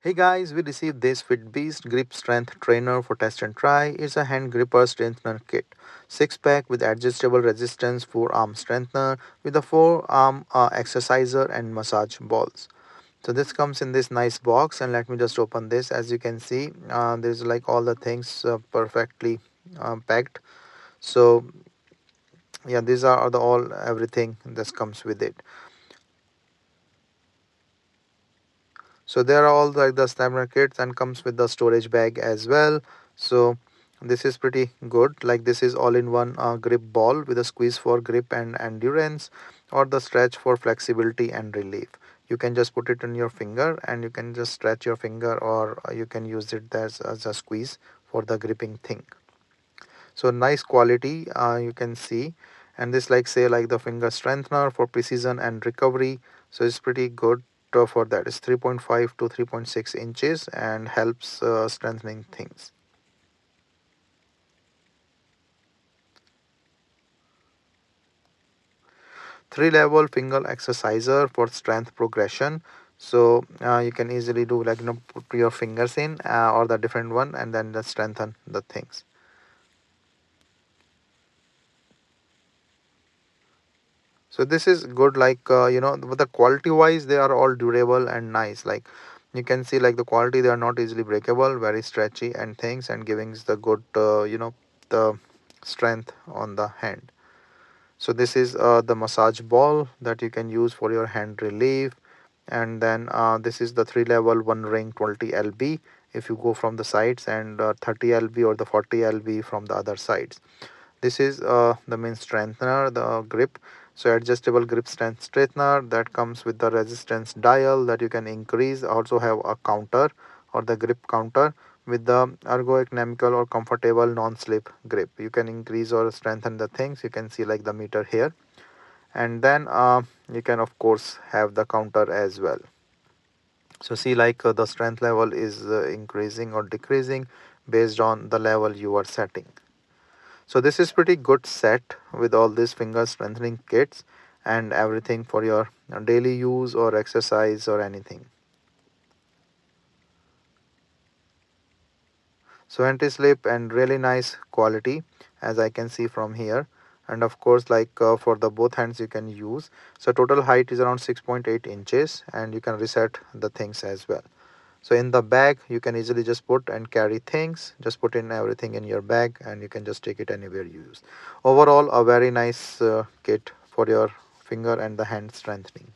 Hey guys, we received this FitBeast Grip Strength Trainer for test and try. It's a hand gripper strengthener kit. 6 pack with adjustable resistance forearm strengthener with a forearm exerciser and massage balls. So this comes in this nice box, and let me just open this. As you can see, there's like all the things perfectly packed. So yeah, these are the all everything that comes with it. So there are all like the stamina kits and comes with the storage bag as well. So this is pretty good. Like this is all in one grip ball with a squeeze for grip and endurance, or the stretch for flexibility and relief. You can just put it on your finger and you can just stretch your finger, or you can use it as a squeeze for the gripping thing. So nice quality, you can see. And this like say like the finger strengthener for precision and recovery. So it's pretty good for that. It's 3.5 to 3.6 inches and helps strengthening things. 3-level finger exerciser for strength progression. So you can easily do like put your fingers in or the different one, and then just strengthen the things. So this is good, like the quality wise they are all durable and nice. Like you can see like the quality, they are not easily breakable, very stretchy and things, and giving the good the strength on the hand. So this is the massage ball that you can use for your hand relief. And then this is the 3-level one ring 20 lb if you go from the sides, and 30 lb or the 40 lb from the other sides. This is the main strengthener, the grip. So adjustable grip strength straightener that comes with the resistance dial that you can increase. Also have a counter or the grip counter with the ergonomical or comfortable non-slip grip. You can increase or strengthen the things. You can see like the meter here. And then you can of course have the counter as well. So see like the strength level is increasing or decreasing based on the level you are setting. So this is pretty good set with all these finger strengthening kits and everything for your daily use or exercise or anything. So anti-slip and really nice quality, as I can see from here. And of course like for the both hands you can use. So total height is around 6.8 inches, and you can reset the things as well. So in the bag you can easily just put and carry things. Just put in everything in your bag and you can just take it anywhere you use. Overall a very nice kit for your finger and the hand strengthening.